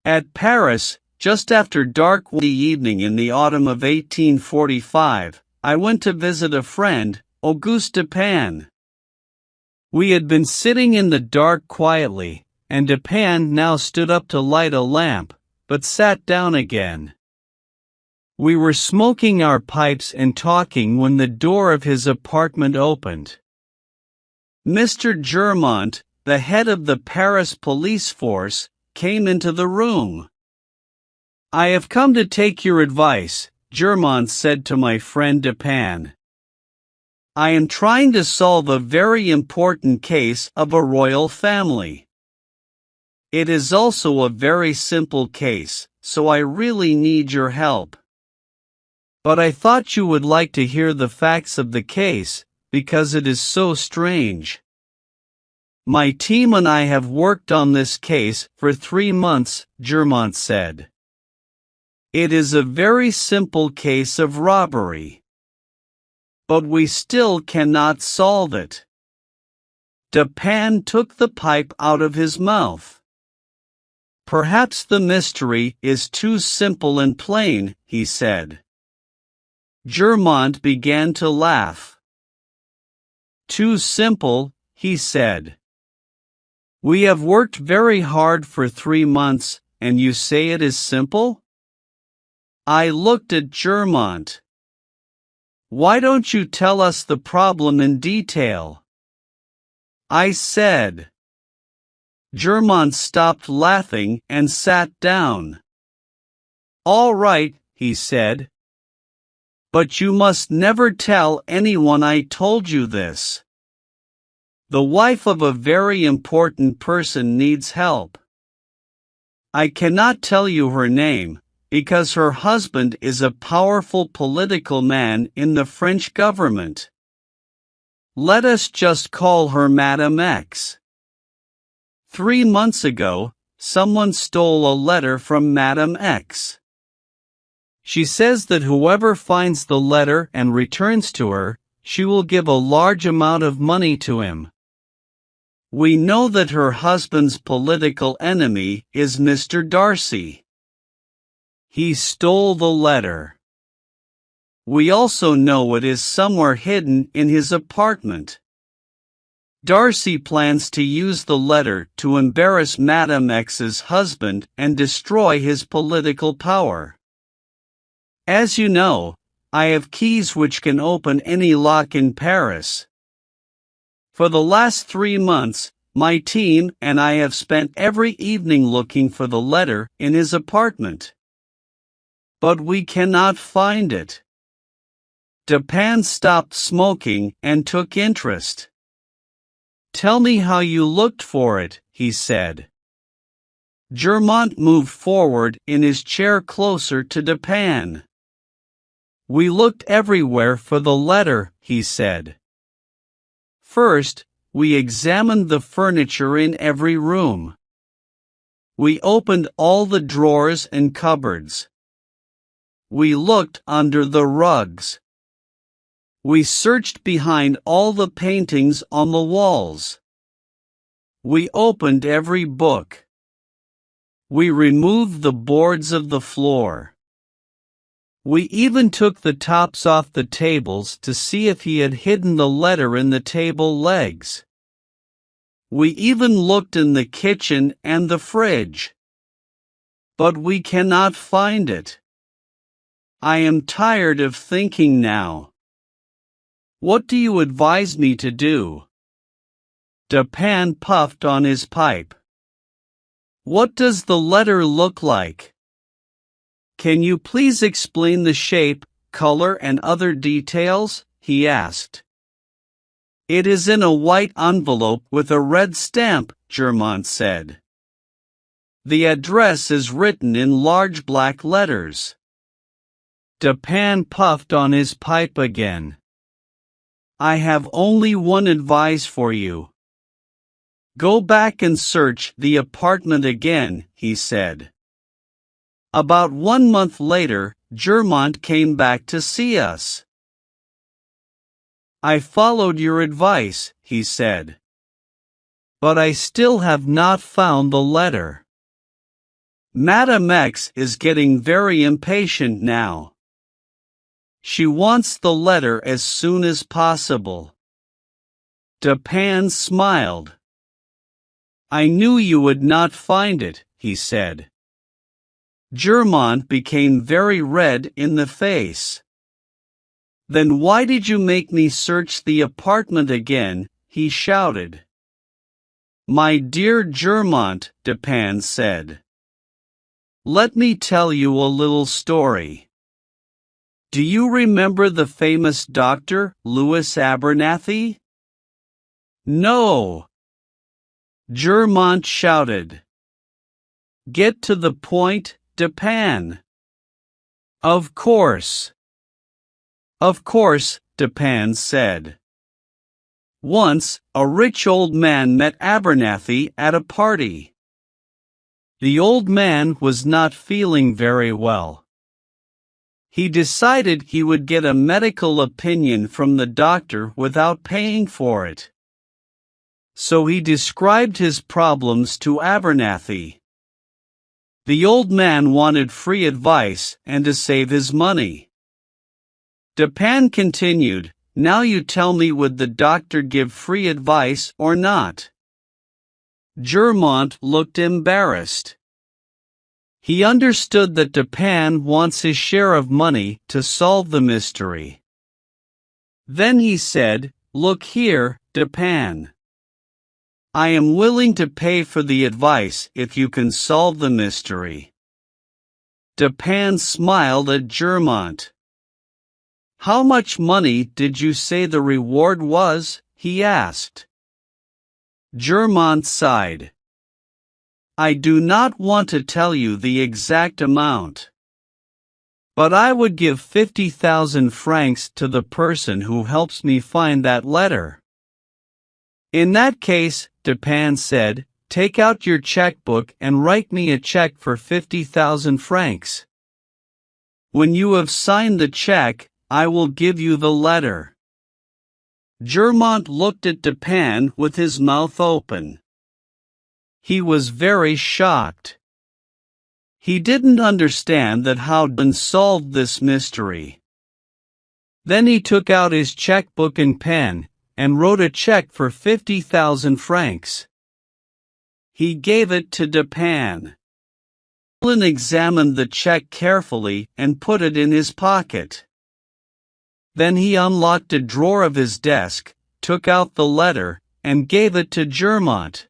At Paris, just after dark one evening in the autumn of 1845, I went to visit a friend, Auguste Dupin. We had been sitting in the dark quietly, and Dupin now stood up to light a lamp, but sat down again. We were smoking our pipes and talking when the door of his apartment opened. Mr. Germont, the head of the Paris police force, came into the room. "I have come to take your advice," Germont said to my friend Dupin. "I am trying to solve a very important case of a royal family. It is also a very simple case, so I really need your help. But I thought you would like to hear the facts of the case, because it is so strange. My team and I have worked on this case for 3 months," Germont said. "It is a very simple case of robbery. But we still cannot solve it." Dupin took the pipe out of his mouth. "Perhaps the mystery is too simple and plain," he said. Germont began to laugh. "Too simple," he said. "We have worked very hard for 3 months, and you say it is simple?" I looked at Germont. "Why don't you tell us the problem in detail?" I said. Germont stopped laughing and sat down. "All right," he said. "But you must never tell anyone I told you this. The wife of a very important person needs help. I cannot tell you her name, because her husband is a powerful political man in the French government. Let us just call her Madame X. 3 months ago, someone stole a letter from Madame X. She says that whoever finds the letter and returns to her, she will give a large amount of money to him. We know that her husband's political enemy is Mr. Darcy. He stole the letter. We also know it is somewhere hidden in his apartment. Darcy plans to use the letter to embarrass Madame X's husband and destroy his political power. As you know, I have keys which can open any lock in Paris. For the last 3 months, my team and I have spent every evening looking for the letter in his apartment. But we cannot find it." Dupin stopped smoking and took interest. "Tell me how you looked for it," he said. Germont moved forward in his chair closer to Dupin. "We looked everywhere for the letter," he said. "First, we examined the furniture in every room. We opened all the drawers and cupboards. We looked under the rugs. We searched behind all the paintings on the walls. We opened every book. We removed the boards of the floor. We even took the tops off the tables to see if he had hidden the letter in the table legs. We even looked in the kitchen and the fridge. But we cannot find it. I am tired of thinking now. What do you advise me to do?" Dupin puffed on his pipe. "What does the letter look like? Can you please explain the shape, color and other details?" he asked. "It is in a white envelope with a red stamp," Germont said. "The address is written in large black letters." Dupin puffed on his pipe again. "I have only one advice for you. Go back and search the apartment again," he said. About 1 month later, Germont came back to see us. "I followed your advice," he said. "But I still have not found the letter." Madame X is getting very impatient now. She wants the letter as soon as possible. Dupin smiled. I knew you would not find it, he said. Germont became very red in the face. Then why did you make me search the apartment again? He shouted. My dear Germont, Dupin said. Let me tell you a little story. Do you remember the famous doctor, Louis Abernathy? No. Germont shouted. Get to the point, Dupin. Of course. Of course, Dupin said. Once, a rich old man met Abernathy at a party. The old man was not feeling very well. He decided he would get a medical opinion from the doctor without paying for it. So he described his problems to Abernathy. The old man wanted free advice and to save his money. Dupin continued, Now you tell me, would the doctor give free advice or not? Germont looked embarrassed. He understood that Dupin wants his share of money to solve the mystery. Then he said, Look here, Dupin. I am willing to pay for the advice if you can solve the mystery. Dupin smiled at Germont. How much money did you say the reward was? He asked. Germont sighed. I do not want to tell you the exact amount. But I would give 50,000 francs to the person who helps me find that letter. In that case, Dupin said, take out your checkbook and write me a check for 50,000 francs. When you have signed the check, I will give you the letter. Germont looked at Dupin with his mouth open. He was very shocked. He didn't understand that how Dupin solved this mystery. Then he took out his checkbook and pen, and wrote a check for 50,000 francs. He gave it to Dupin. Dupin examined the check carefully and put it in his pocket. Then he unlocked a drawer of his desk, took out the letter, and gave it to Germont.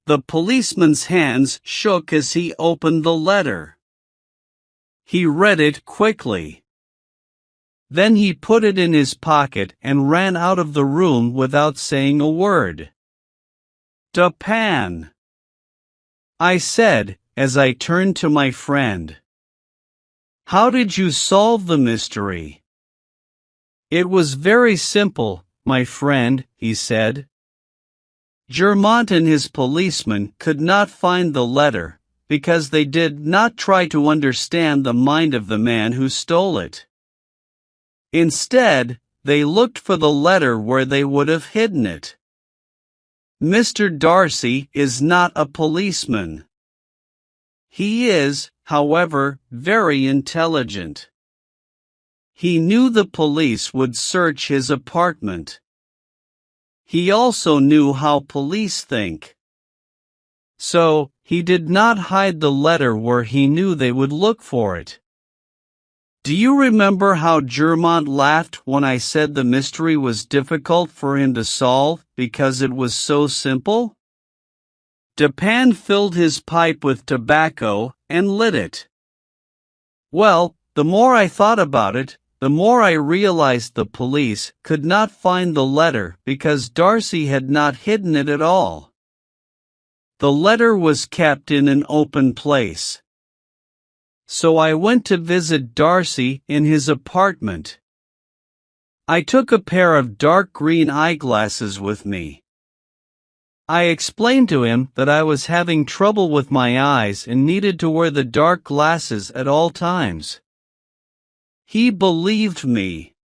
The policeman's hands shook as he opened the letter. He read it quickly. Then he put it in his pocket and ran out of the room without saying a word. Dupin, I said, as I turned to my friend. How did you solve the mystery? It was very simple, my friend, he said. Germont and his policeman could not find the letter, because they did not try to understand the mind of the man who stole it. Instead, they looked for the letter where they would have hidden it. Mr. Darcy is not a policeman. He is, however, very intelligent. He knew the police would search his apartment. He also knew how police think. So, he did not hide the letter where he knew they would look for it. Do you remember how Germont laughed when I said the mystery was difficult for him to solve because it was so simple? Dupin filled his pipe with tobacco and lit it. Well, the more I thought about it, the more I realized the police could not find the letter because Darcy had not hidden it at all. The letter was kept in an open place. So I went to visit Darcy in his apartment. I took a pair of dark green eyeglasses with me. I explained to him that I was having trouble with my eyes and needed to wear the dark glasses at all times. He believed me.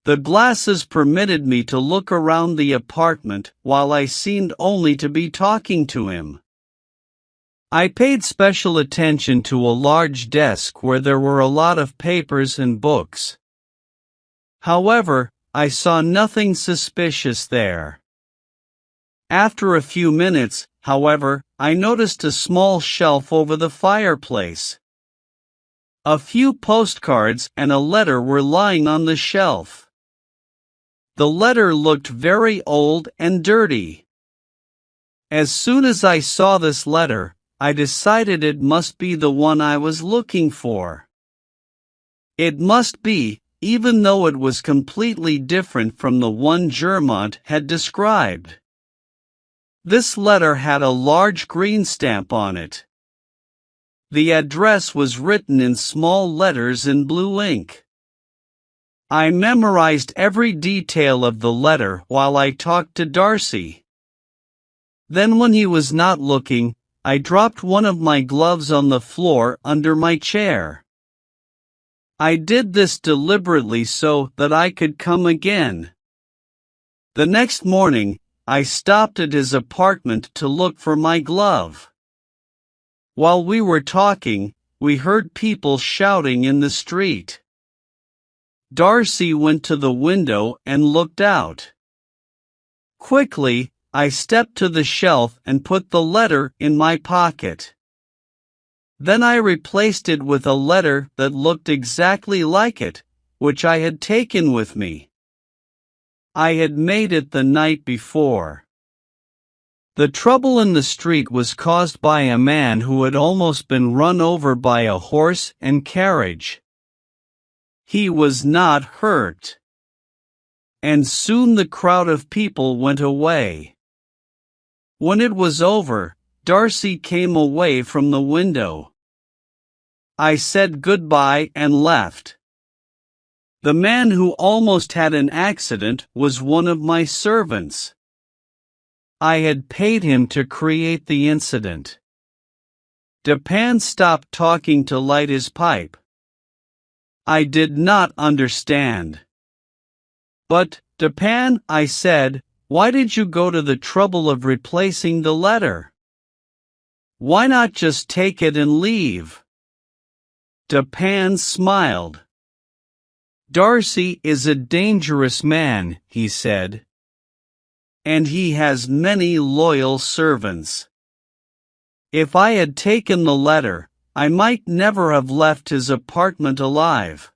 The glasses permitted me to look around the apartment while I seemed only to be talking to him. I paid special attention to a large desk where there were a lot of papers and books. However, I saw nothing suspicious there. After a few minutes, however, I noticed a small shelf over the fireplace. A few postcards and a letter were lying on the shelf. The letter looked very old and dirty. As soon as I saw this letter, I decided it must be the one I was looking for. It must be, even though it was completely different from the one Germont had described. This letter had a large green stamp on it. The address was written in small letters in blue ink. I memorized every detail of the letter while I talked to Darcy. Then when he was not looking, I dropped one of my gloves on the floor under my chair. I did this deliberately so that I could come again. The next morning, I stopped at his apartment to look for my glove. While we were talking, we heard people shouting in the street. Darcy went to the window and looked out. Quickly, I stepped to the shelf and put the letter in my pocket. Then I replaced it with a letter that looked exactly like it, which I had taken with me. I had made it the night before. The trouble in the street was caused by a man who had almost been run over by a horse and carriage. He was not hurt. And soon the crowd of people went away. When it was over, Darcy came away from the window. I said goodbye and left. The man who almost had an accident was one of my servants. I had paid him to create the incident. Dupin stopped talking to light his pipe. I did not understand. But, Dupin, I said, why did you go to the trouble of replacing the letter? Why not just take it and leave? Dupin smiled. Darcy is a dangerous man, he said. And he has many loyal servants. If I had taken the letter, I might never have left his apartment alive.